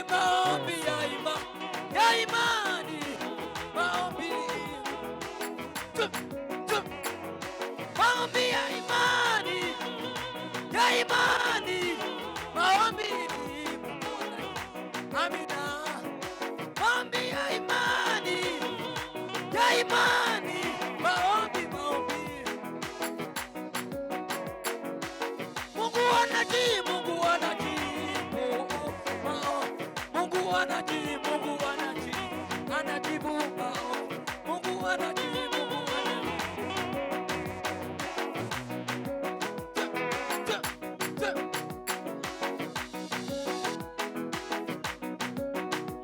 Maombi ya imani, maombi ya imani, maombi. Amina. Maombi ya imani, maombi. Mungu anajibu, anajibu maombi. Mungu anajibu.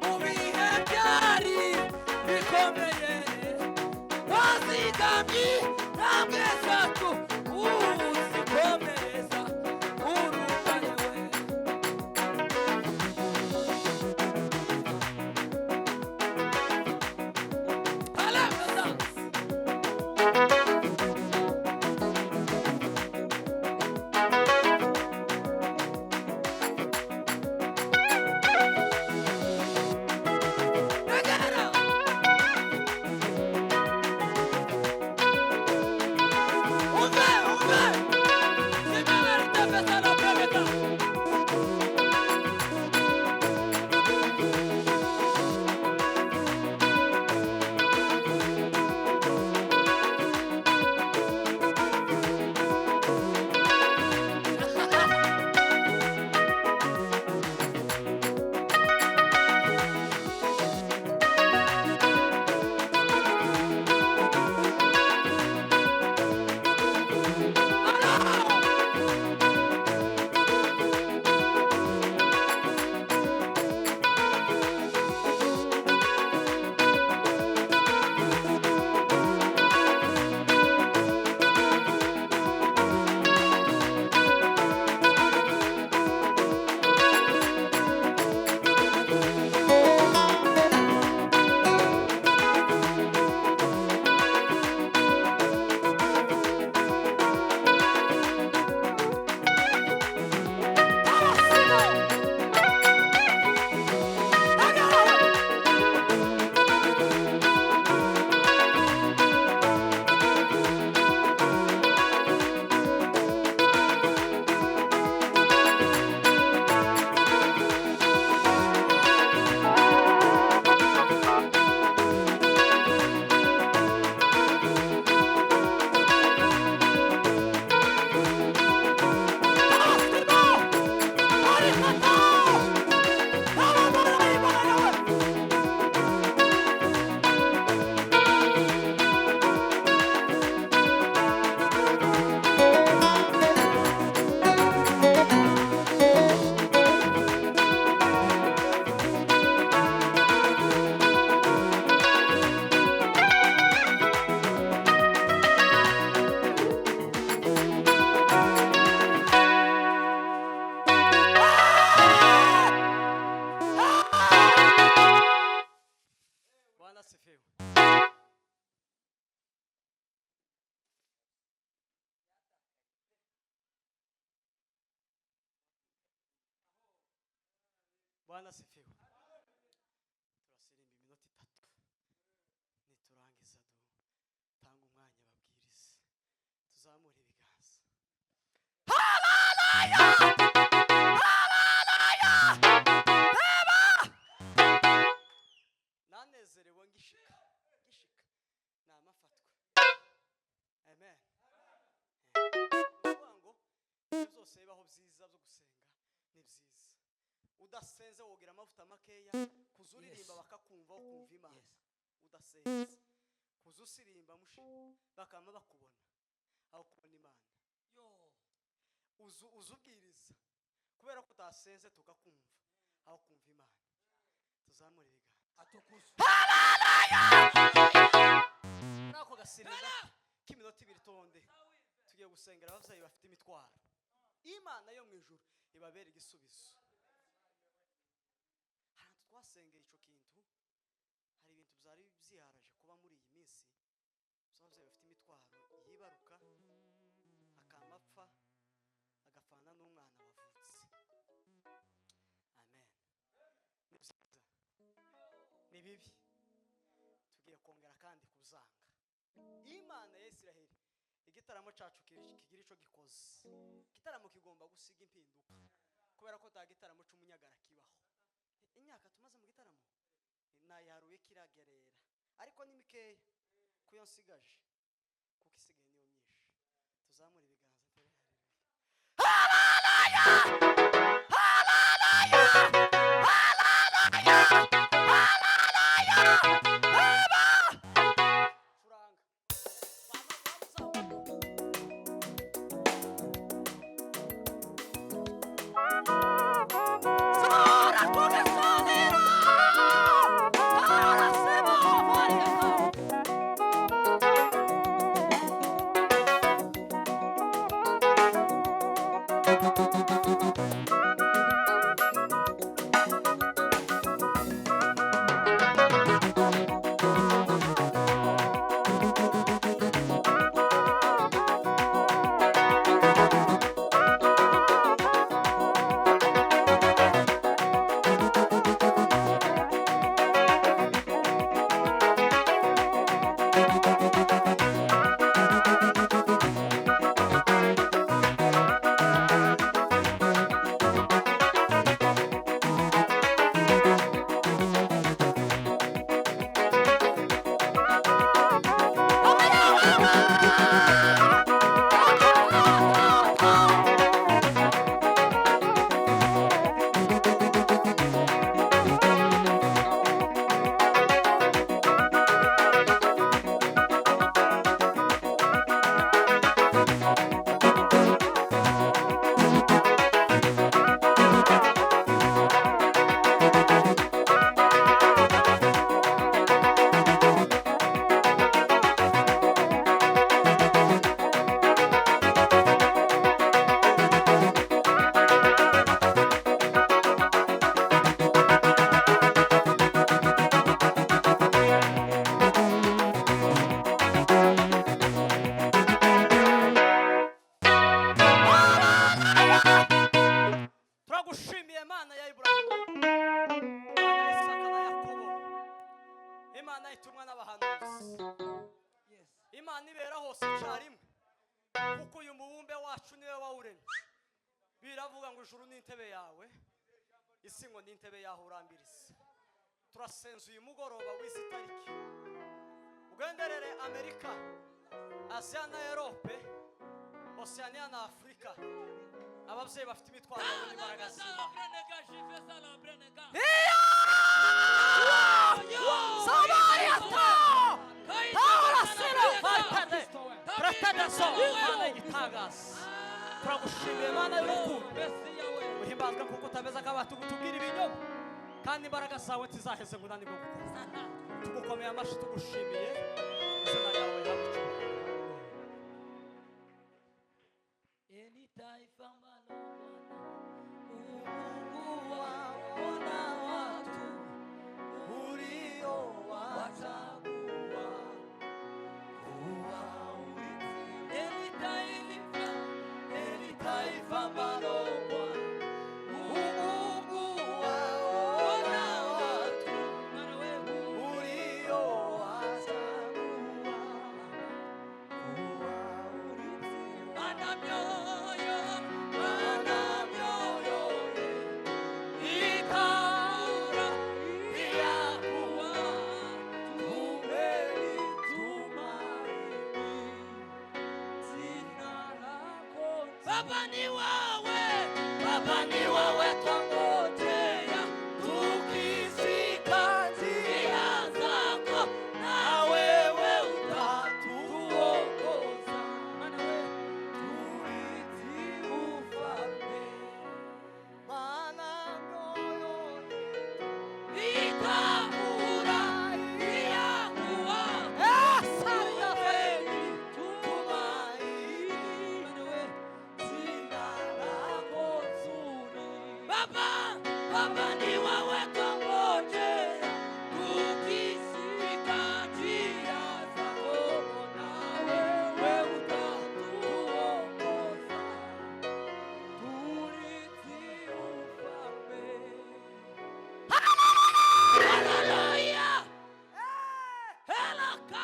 Mubihe byari bikomeye, wazigamye namwe zako uzikomereza urugayewe. Bwana sifiwe. Turasirimba iminota 3 niturangiza tanga umwanya babwirize. Tuzamure ibiganza. Haleluya! Haleluya! Eba! Nanezerewe ngishika. byose bibaho byiza byo gusenga ni byiza. Udasenze wogira amavuta makeya kuzuririmba bakakumva ukumva Imana. Udasenze kuzusirimba mushi bakama bakubona aho kubona Imana. Uzubwiriza kubera ko utasenze tukakumva aho kumva Imana. Tuzamure ibiganza atukuza. Nako gasirimba k'iminota 2 tonde tugiye gusengera abavyeyi bafite imitwaro. Imana yo mu ijuru ibabera igisubizo. Hantu twasengeye ico kintu hari ibintu byari byiharaje kuba muri iyi minsi. Abavyeyi bafite imitwaro yibaruka akamapfa agafana n'umwana wavutse. Amen. Ni bibi. Tugiye kongera kandi kuzanga. Imana ya Isiraheli igitaramo cacu kigira ico gikoze. Igitaramo kigomba gusiga impinduka kubera ko tagitaramo c'umunyagara kibaho. Imyaka tumaze mu gitaramo nayaruye kiragerera ariko ni mikeya kuyo nsigaje kuko isigaye niyo myinshi. Tuzamura ibiganza tere haleluya. Haleluya. Imana ibera hose cyarimwe kuko uyu mubumbe wacu niwe wawuremye. Biravuga ngo ijuru n'intebe yawe, isi ngo n'intebe yaho urambiriza. Turasenze uyu mugoroba w'izi tariki ugenderere Amerika, Asia na Europe, Oceania na Afrika. Abavyeyi bafite imitwaro n'imbaraga z'Imana. Turagushimiye Mana y'urukundo, uhimbazwa kuko utameze nk'abantu tubwira ibinyoma kandi imbaraga zawe tizaheze ngo unanirwe gukora. Tugukomeye amashyi tugushimiye izina ryawe yacu. Baba ni wawe Baba ni wewe twangojea, tukishika njia zako, na wewe utatuongoza. Maana wewe turithi ufalme, Maana mioyo yetu itafurahia kuwa sana kweli tumaini. Maana wewe jina lako zuri. Baba, Baba ni wewe twangojea, tukishika njia zako, na wewe utatuongoza. Turithi ufalme. Hallelujah! Helaka!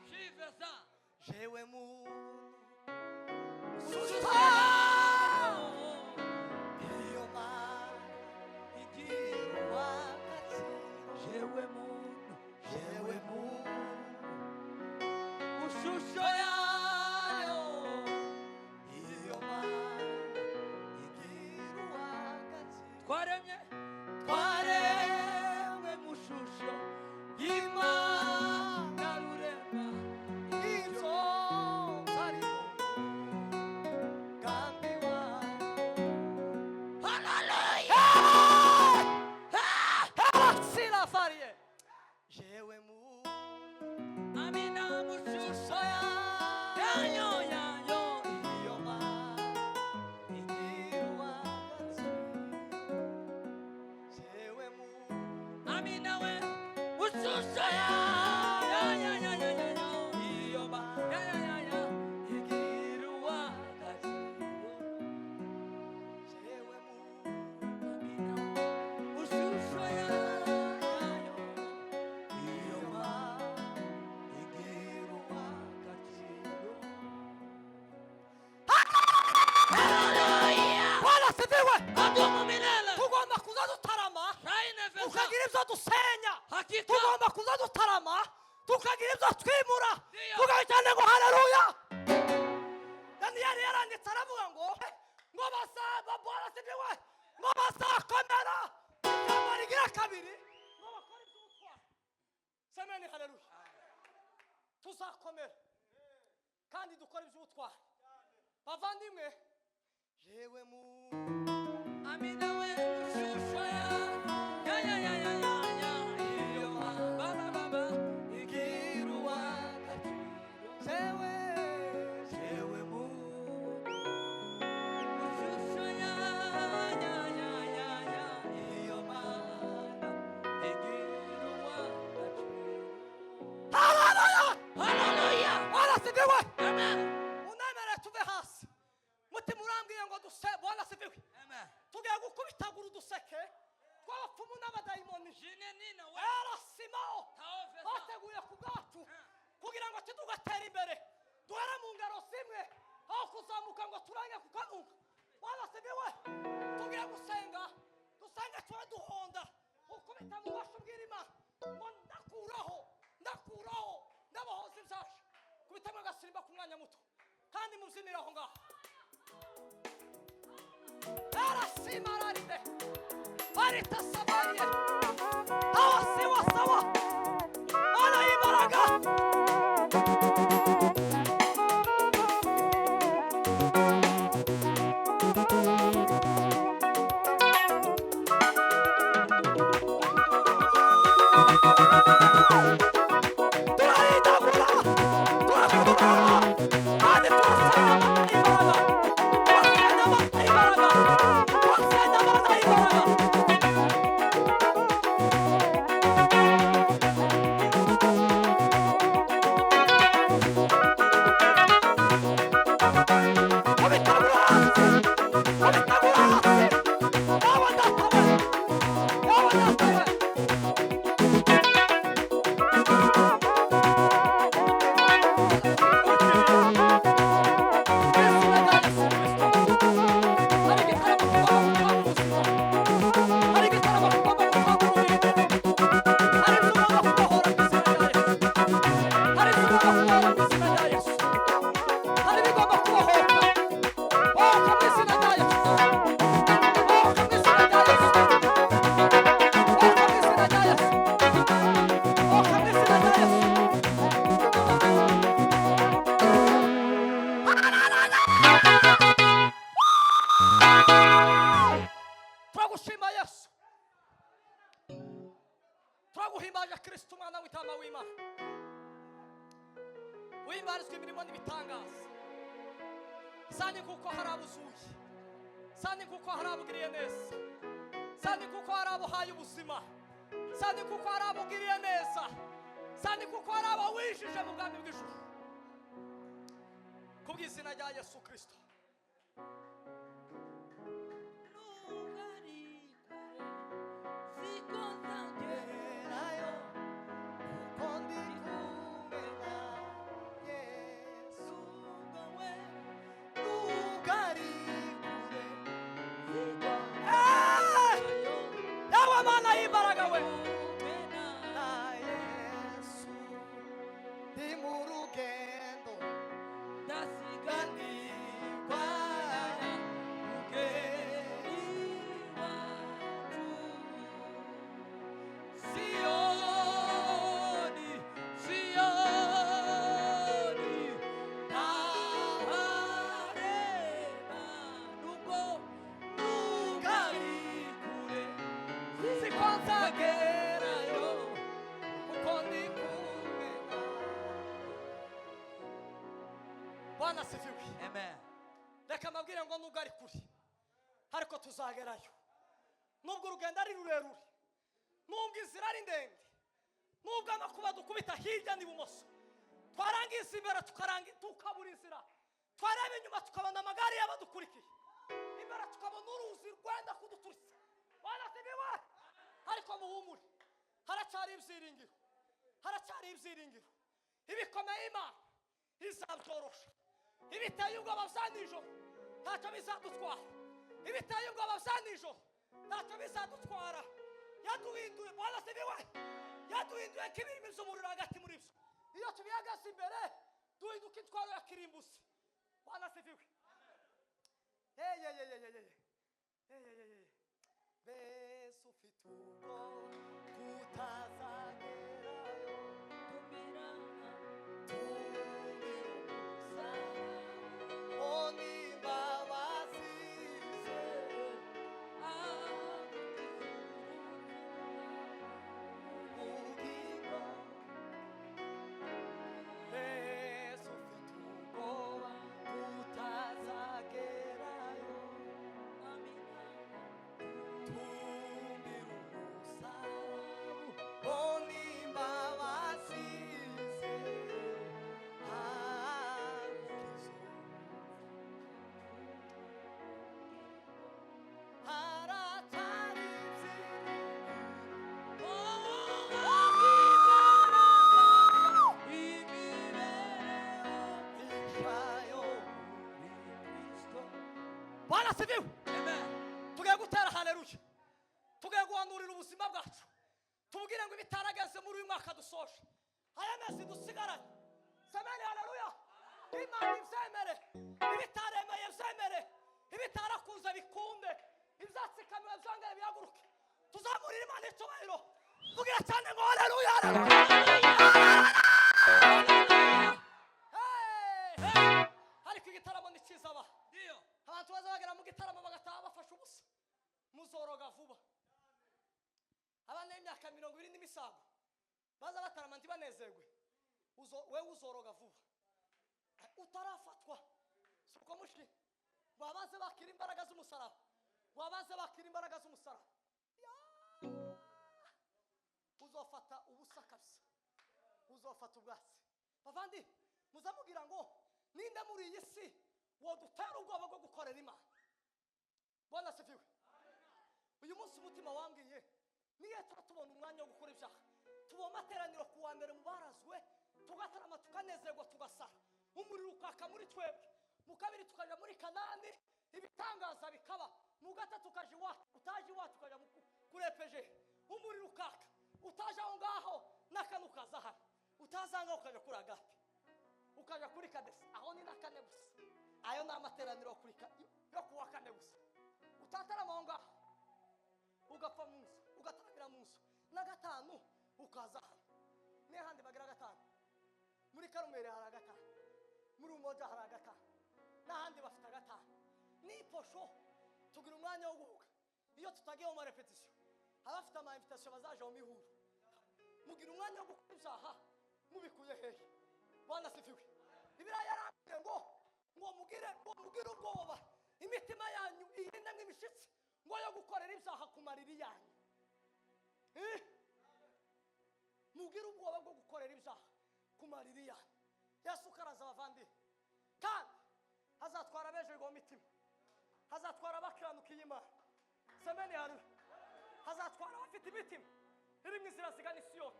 Shivesa! jewe muntu iyo mana igira uw'agaciro Jewe muntu, jewe muntu ushusho yayo. iyo mana igira uw'agaciro Twaremye, twaremwe mu shusho y'Imana rurema. ibyo zarimo kandi wayo sirafariye jewe muntu Amina mu shusho yayo yayo. iyo mana igira uw'agaciro jewe muntu Amina we mu shusho yayo. Iyo ba igira uw'agaciro. jewe muntu Amina mu shusho yayo. iyo mana igira uw'agaciro Hallelujah! Bwana sifiwe Adumu milele. tugomba kuza dutarama Shaine fesa. tukagira ibyo dusenya Hakika. tugomba kuza dutarama tukagira ibyo twimura Ndiyo. tugahitane ngo haleluya daniyeli yaranditse aravuga ngo bazaba Bwana sifiwe ngo bazakomera ijambo rigira kabiri ngo bakore iby'ubutwari semeni haleluya tuzakomera kandi dukore iby'ubutwari bavandimwe jewe mu Amina we mu shusho yayo. Iyo ba igira uw'agaciro jewe jewe mu mu shusho yayo. iyo mana Igira uw'agaciro. haleluya Hallelujah! Bwana sifiwe Amen. unemere tuve hasi mutima urambwiye ngo Bwana sifiwe Amen. tugiye gukubitagura uduseke tw'abapfumu n'abadayimoni Jine nina we. erasimaho Tao fesa. bateguye ku bwacu kugira ngo tugatera imbere duhere mu ngaro zimwe aho kuzamuka ngo turange ku kanunga Bwana sifiwe tugiye gusenga dusenge tuba duhonda ukubita mu bubasha bw'Imana ngo ndakuraho ndabahoza ibyacu kubitamo agasimba ku mwanya muto kandi mubyinire aho ngaho erasimararide aritasabariye aho siwa sawa arayibaraga turayidagura turakudura kandi turasenya imbaraga turasenya imbaraga uhimbarizwe imirimo n'ibitangaza. Sani kuko hari abuzuye, sani kuko hari abugiriye neza, sani kuko hari abuhaye ubuzima, sani kuko hari abugiriye neza, sani kuko hari abawishije mu bwami bw'ijuru. Kubw'izina rya Yesu Kristo. Amen. Reka mabwire ngo nubwo ari kuri ariko tuzagerayo. Nubwo urugendo ari rurerure, nubwo inzira ari ndende, nubwo amakuba dukubita hirya n'ibumoso, twarangiza imbere tukabura inzira, twareba inyuma tukabona amagare y'abadukurikiye, imbere tukabona uruzi rwenda kuduturitsa. Wanasibiwe ariko muhumure, haracyari ibyiringiro, haracyari ibyiringiro. Ibikomeye Imana izabyorosha. Ibiteye ubwoba bya nijoro ntacyo bizadutwara, ibiteye ubwoba bya nijoro ntacyo bizadutwara. Yaduhinduye, wanasibiwe, yaduhinduye nk'ibirimi by'umuriro hagati muri byo. Iyo tubihagaze imbere duhinduka intwaro ya kirimbuzi. Wanasibiwe. Besu ufite ubwo tutazagerayo, tumirana tumiruza oni babasize ubugingo. Besu ufite ubwoba tutazagerayo, tugiye gutera haleluya, tugiye guhanurira ubuzima bwacu, tubwire ngo ibitarageze muri uyu mwaka dusoje, aya mezi dusigaranye. Semeni haleluya. Imana ibyemere, ibitaremeye byemere, ibitarakuze bikunde, ibyatsikamiwe byongere bihaguruke. Tuzamurire Imana icyubahiro, tugira cyane ngo haleluya, haleluya. Ariko igitaramo ni cyiza ba. Abantu baza bagera mu gitaramo bagataha bafashe ubusa, muzoroga vuba. Abana y'imyaka 20 n'imisago baza batarama ntibanezerwe, wewe uzoroga vuba utarafatwa. Suko mushiki babaze bakira imbaraga z'umusaraba, wabaze bakira imbaraga z'umusaraba, uzofata ubusa kabisa, uzofata ubwatsi. Bavandi muzamugira ngo ninde muri iyi si wodutera ubwoba bwo gukorera Imana. Bwana sifiwe. Uyu munsi umutima wambwiye niye turatubona umwanya wo gukora ibyaha, tubona materaniro kuwa mbere mu barazwe, tugatarama tukanezerwa tugasara, umuriro ukaka muri twebwe, mu kabiri tukaja muri Kanani, ibitangaza bikaba, mu gatatu tukaje iwacu, utaje iwacu tukaja kurepeje, umuriro ukaka, utaje aho ngaho n'akantu kazahara, utazanga ukaja kuri Agape, ukaja kuri Kadesi, aho ni nakane gusa. Ayo ni amateraniro yo kuwa kane gusa. Utatarama aho ngaho ugapfa munsi, ugataramira munsi, na gatanu ukaza hano. Ni handi bagira gatanu, muri Karumeli hari gatanu, muri Umoja hari gatanu, n'ahandi bafite gatanu. Ni posho tugira umwanya wo guhuga. Iyo tutagiye mu repetition, abafite ama invitation bazaje mu mihuro, mugira umwanya wo gukora ibyaha mubikuye hehe. Bwana sifiwe. mugira ubwoba imitima yanyu ihina nk'imishitsi ngo yo gukorera ibyaha ku mariri yanyu. Mugira ubwoba bwo gukorera ibyaha ku mariri yanyu. Yesu karaza abavandimwe kandi hazatwara abejejwe imitima, hazatwara abakiranukiye Imana. Semeni hari hazatwara abafite imitima iri mu inzira zigana i Siyoni.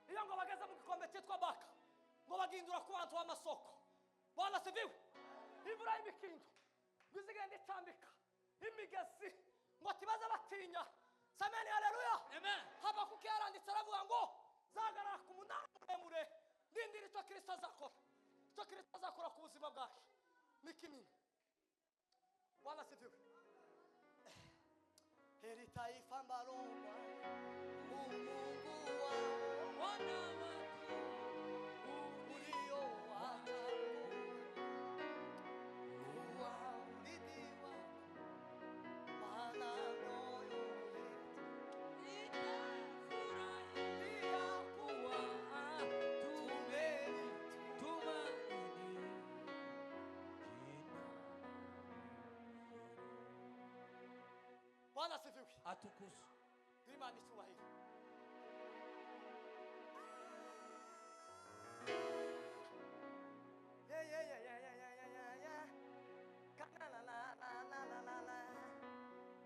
Iyo ngo bageze mu gikombe cyitwa Baka ngo bagindura ku bantu b'amasoko. Bwana siviwe imvura y'imikindo ngo izigenda icambika imigezi ngo tibaze batinya. Semeni haleluya. Amen. Habakuki yaranditse aravuga ngo zagarara ku munara muremure ndindira icyo Kristo azakora. Icyo Kristo azakora ku buzima bwacu ni kinini. Bwana sifiwe. Heri taifa mbalongwa Mungu wao wana watu ulio wako uwaulidiwa wana moyo itafurahia kuwa tumaini Bwana sifiwe. Atukuzwe. Imani icyubahiro.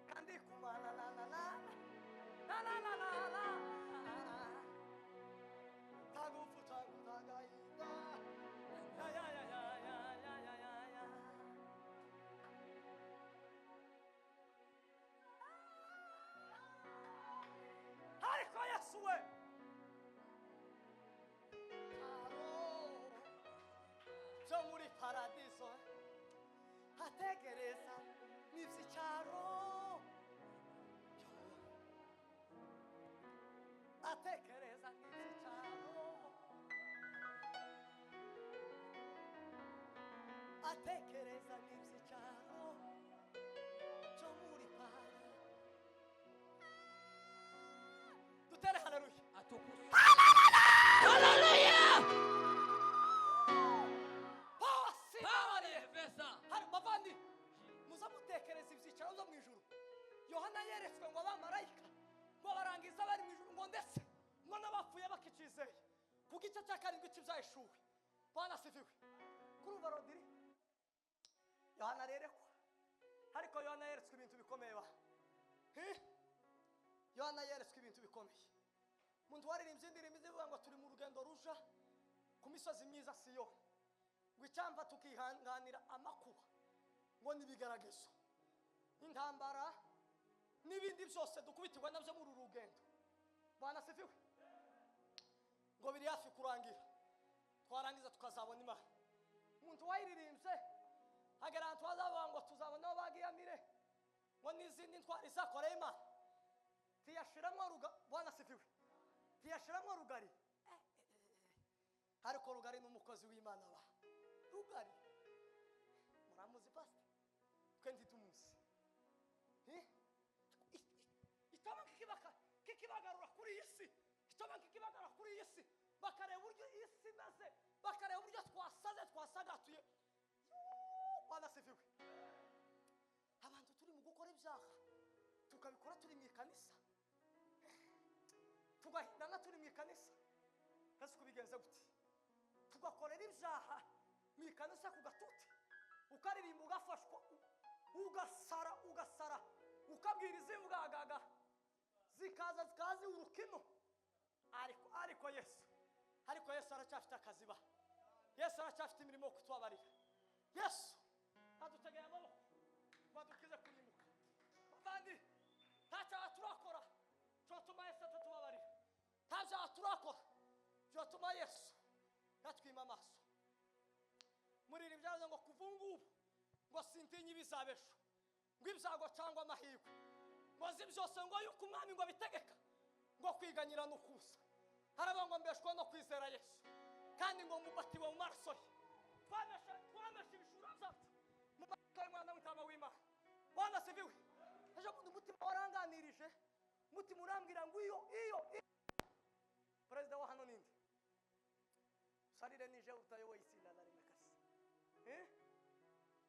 Kandi kumala la la la la la la la la tagufu tagainda ya ariko Yesu we cyo muri paradiso hategereza n'ibyicaro atekereza n'ibyicaro atekereza n'ibyicaro cyo muri paradiso. Dutere haleluya. Atukuzwe. Haleluya. Power efesa. Hari bavandi muzamutekereza ibyicaro zo mu ijuru. Yohana yeretswe ngo abamarayika ngo barangiza bari mu ijuru ngo ndetse ngo n'abapfuye bakicizeye ku gice cya karindwi cy'ibyahishuwe. Bwana sifiwe. Kuri ubu rodiri Yohana yerekwa ariko Yohana yeretswe ibintu bikomeye ba Yohana yeretswe ibintu bikomeye. Muntu waririmbye indirimbo ivuga ngo turi mu rugendo ruja ku misozi myiza Siyoni ngo icyamva tukihanganira amakuba ngo nibigeragezo intambara n'ibindi byose dukubitirwa nabyo muri uru rugendo. Bwana sifiwe. Ngo biri hafi kurangira twarangiza tukazabona Imana. Muntu wayiririmbye agarantu wazavuga ngo tuzabona aho bagiyamire ngo n'izindi ntwari zakoreye Imana tiyashiramo Bwana sifiwe tiyashiramo rugari ariko rugari n'umukozi w'Imana ba rugari muramuzi pastor twendi tumuzi itaba kikibagarura kuri isi itaba kikibagarura kuri isi bakareba uburyo isi maze bakareba uburyo twasagatuye. Bwana sifiwe. Abantu turi mu gukora ibyaha tukabikora turi mu ikanisa tugahindana turi mu ikanisa ese kubigenza gute tugakorera ibyaha mu ikanisa ku gatuti ukaririmba ugafashwa ugasara ukabwiriza imvugagaga zikaza zikazi urukino ariko Yesu aracyafite akaziba. Yesu aracyafite imirimo yo kutubabarira. Yesu adutegeye amaboko badukize kurimbuka. Bavandi ntacyo turakora cyotuma Yesu atubabarira. Ntacyo turakora cyotuma Yesu yatwima amaso. Muri iri byazo ngo kuvungubu ngo sintinye ibizabesho ngo ibyago cyangwa amahirwe ngo zi byose ngo yuko umwami ngo bitegeka ngo kwiganyira no kusa haraba ngo mbeshwa no kwizera Yesu kandi ngo mubatiwe mu maraso ye twamesha ibishura byacu mu maraso y'Umwana w'Intama w'Imana. Bwana sifiwe. Ejo bundi umutima waranganirije umutima urambwira ngo iyo perezida wa hano ninde sarire nije utayoboye isi na rimwe kasi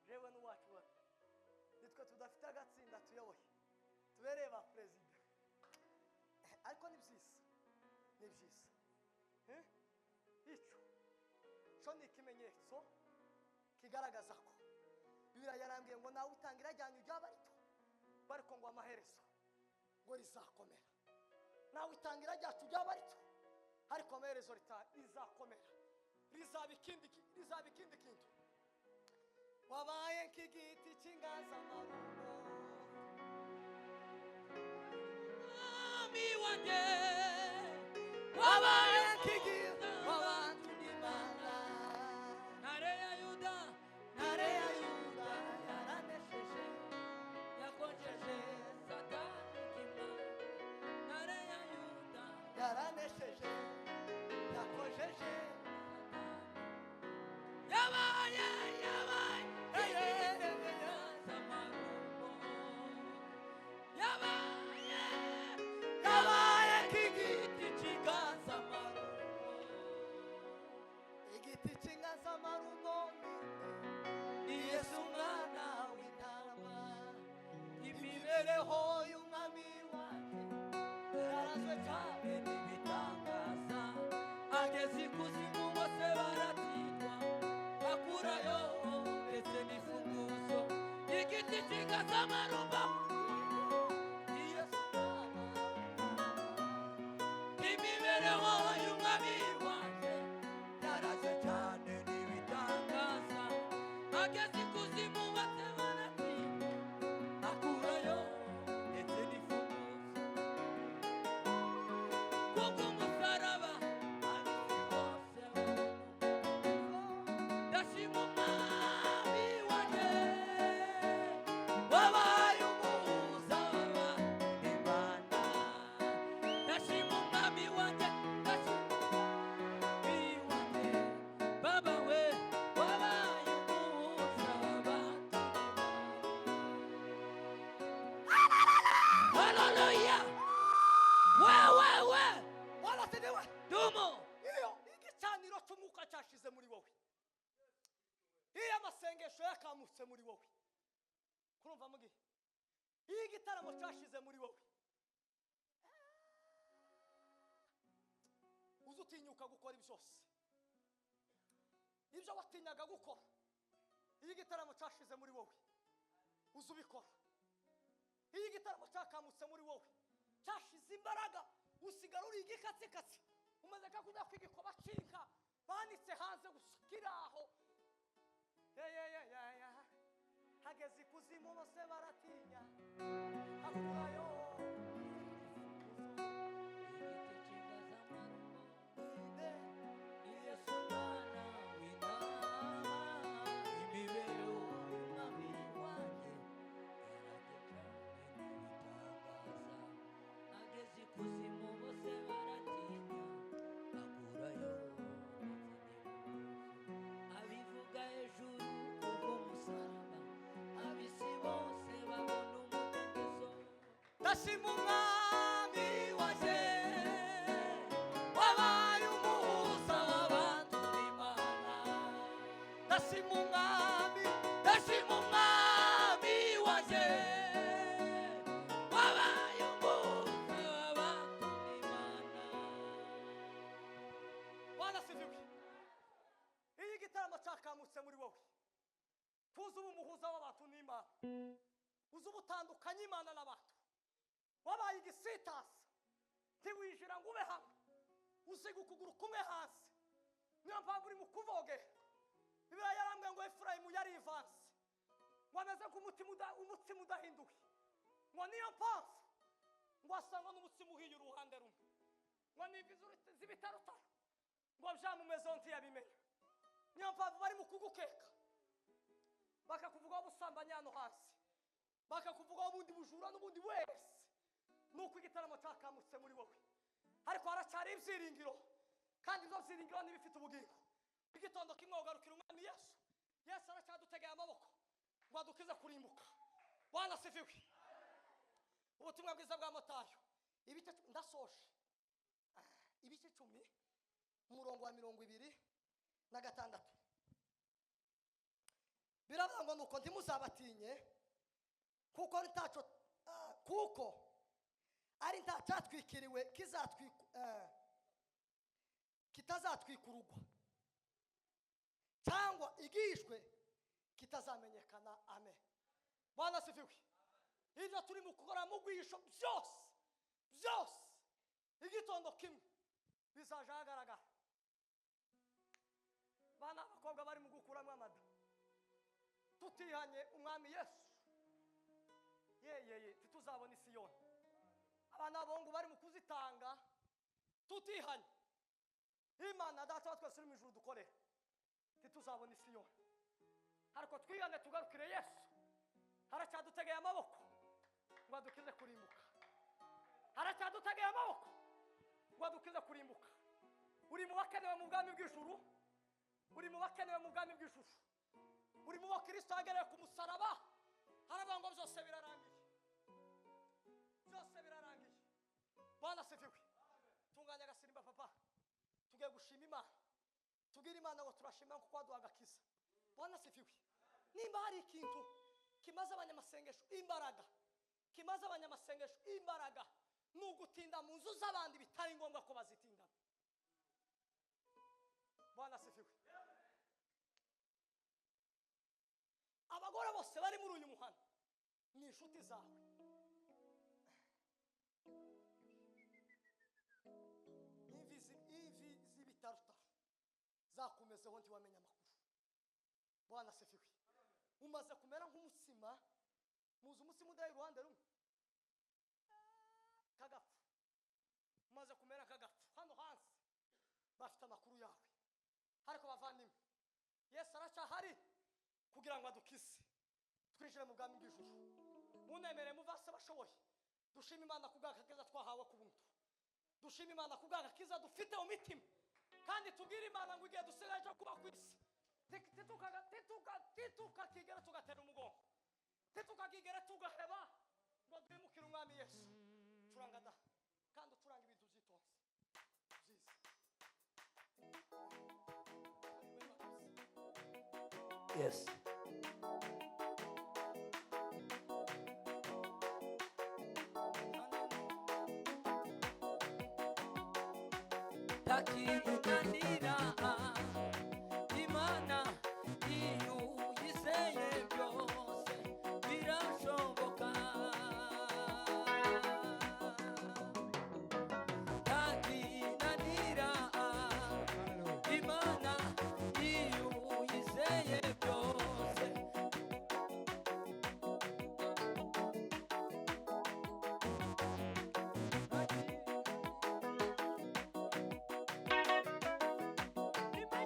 jewe n'uwacu tudafite agatsinda tuyoboye tubereye ba perezida ariko ni byiza icyo ni ikimenyetso kigaragaza ko Bibiliya yarambwiye ngo nawe utangira ajyanye ujyaba rito bariko ngo amaherezo ngo rizakomera nawe utangira ajyacu ujyaba rito ariko amaherezo rizakomera rizaba ikindi kintu wabaye nk'igiti cy'inganzamarumbo Mwami wanjye wabaye nk'igiti w'abantu n'Imana ntare ya Yuda yaranesheje yakonjeje Satani kimwa ntare ya Yuda yaranesheje yakojeje yabaye yabaye nk'igiti cy'inganzamarumbo igiti cy'inganzamarumbo ni Yesu umwana w'intama imibereho y'umwami wanjye yarazwe cyane n'ibitangaza ageze ikuzimu bose baratigwa bakurayo ndetse n'ifunguzo igiti cy'inganzamarumbo imibereho y'umwami wanjye yaraze cyane n'ibitangaza ageze ikuzimu bose baratigwa akurayo ndetse n'ifunguzo kubw'umusaraba ab'isi bose ndashima umwami wanjye wabaye umuhuza w'Imana ndashima umwami wanjye ndashima umwami wanjye baba we wabaye umuhuza w'abantu haleluya we waratenewe dumo iyo igicaniro cy'umwuka cyashize muri wowe iyo amasengesho yakamutse muri wowe kurumva mugi iyo igitaramo cyashize muri wowe uzutinyuka gukora byose ibyo watinyaga gukora iyo igitaramo cyashize muri wowe uzubikora iyo igitaramo cyakamutse muri wowe cyashize imbaraga usigara uri igikatsikatsi umaze kujya kwigikoba cinka banitse hanze gusukiraho hageze ikuzimu bose baratinya hakurayo Yesu mwana w'intama imibereho y'umwami wanjye yaraje cyane n'ibitangaza ageze ikuzimu bose baratinya akurayo abivuga hejuru kubw'umusaraba ab'isi bose babona umudendezo ndashima umwami wanjye wabaye umuhuza w'abantu n'Imana ndashima umwami wanjye wabaye umuhuza w'abantu n'Imana wanasifiwe iyo igitaramo cyakamutse muri wowe tuzi uba umuhuza w'abantu n'Imana uzi ubutandukanye Imana n'abantu wabaye igisitasi ntiwijira ngo ube hamwe usiga ukuguru kumwe hasi niyo mpamvu uri mu kuvogera Bibiliya yarambwiye ngo Efurayimu yarivanze ngo ameze nk'umutsima udahinduye ngo niyo mpamvu ngo asanga n'umutsima uhiye uruhande rumwe ngo nivi z'ibitarutaro ngo byamumezeho ntiyabimenya niyo mpamvu bari mu kugukeka bakakuvugaho ubusambanyi hano hasi bakakuvugaho ubundi bujura n'ubundi wese nuko igitaramo cyakamutse muri wowe ariko haracyari ibyiringiro kandi ibyo byiringiro ntibifite ubugingo igitondo kimwe ugarukira umwami Yesu aracyadutegeye amaboko ngo adukize kurimbuka wanasifiwe ubutumwa bwiza bwa Matayo ndasoje ibice 10 umurongo wa 26 biravuga ngo nuko ntimuzabatinye kuko ari nta cyatwikiriwe kitazatwikurugwa cyangwa igishwe kitazamenyekana. Amen. Bwana sifiwe. Ibyo turi mu gukora mu gwisho byose igitondo kimwe bizaje ahagaragara. Bana abakobwa bari mu gukuramo amada tutihanye umwami Yesu tituzabona Isiyoni. Abana abahungu bari mu kuzitanga tutihanye Imana data wa twese uri mu ijuru dukorera tituzabona Isiyoni. Ariko twihane tugarukire Yesu, haracyadutegeye amaboko ngo adukize kurimbuka. Haracyadutegeye amaboko ngo adukize kurimbuka. Uri mu bakenewe mu bwami bw'ijuru, uri mu bakenewe mu bwami bw'ijuru, uri mu bakristo agereye ku musaraba. Haravuga ngo byose birarangiye, byose birarangiye. Bwana sifiwe. Tunganya agasimba papa, tugiye gushima Imana, tubwire Imana ngo turashima kuko waduha agakiza. Bwana sifiwe. Nimba hari ikintu kimaze abanyamasengesho imbaraga, kimaze abanyamasengesho imbaraga, nugutinda mu nzu z'abandi bitari ngombwa ko bazitinda. Bwana sifiwe. Abagore bose bari muri uyu muhanda ni inshuti zawe. Ivi zibitaruta zakumezeho ntiwamenya amakuru. Bwana sifiwe. Umaze kumera nk'umutsima, muzi umutsima udaye iruhande rumwe kagapfu, umaze kumera kagapfu hano hansi bafite amakuru yawe. Ariko bavandimwe, Yesu aracyahari kugira ngo adukize twinjire mu bwami bw'ijuru. Munemere muvase bashoboye dushima Imana kubw'agakiza twahawe ku buntu, dushima Imana kubw'agakiza dufite mu mitima, kandi tubwire Imana ngo igihe dusigaje kuba ku isi titukakigera tugatera umugongo, titukakigera tugaheba ngo duhemukire umwami Yesu. Turanga da kandi turanga ibintu byitonze byiza. Yes. Takimunanira Imana iyo yizeye byose birashoboka. Takinanira Imana iyo yizeye byose. Imana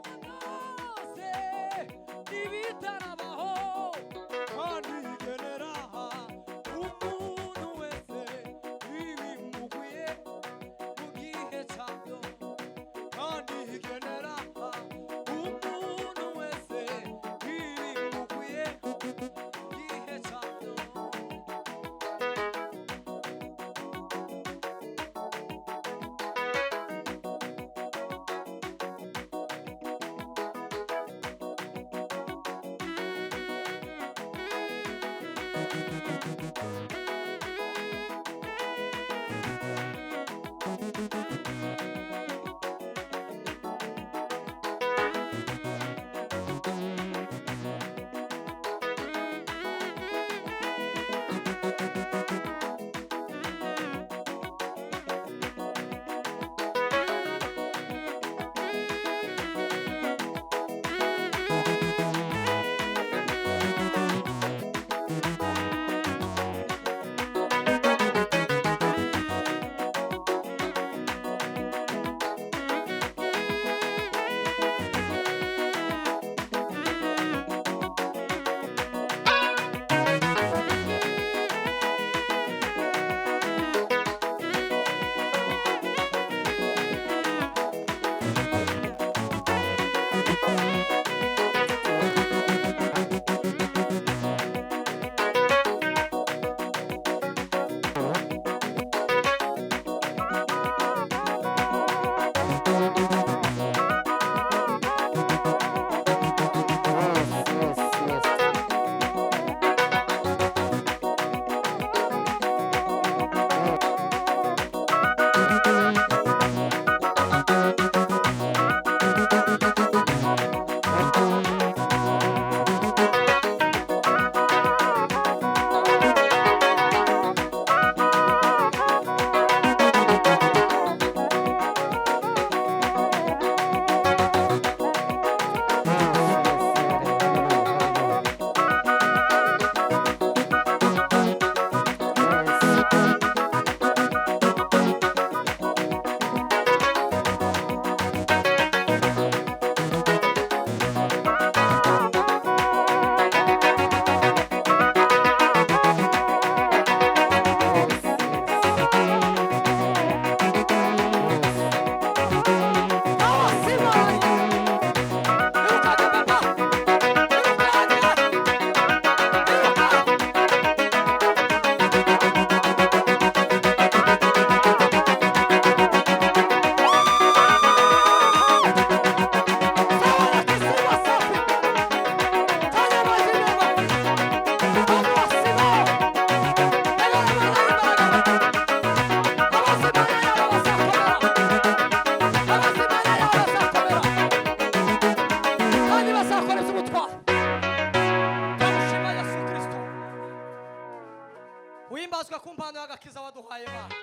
duhimbazwa ku mpano y'agakiza waduhaye Mana.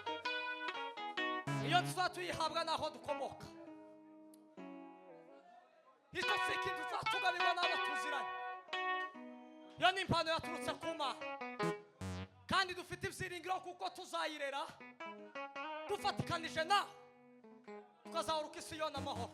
Iyo tuzatuyihabwa naho dukomoka, icyo si ikintu tuzatugabirwa n'abo tuziranye. Iyo ni impano yaturutse ku Mana, kandi dufite ibyiringiro kuko tuzayirera dufatikanije nawe, tukazahura uko isi yona amahoro.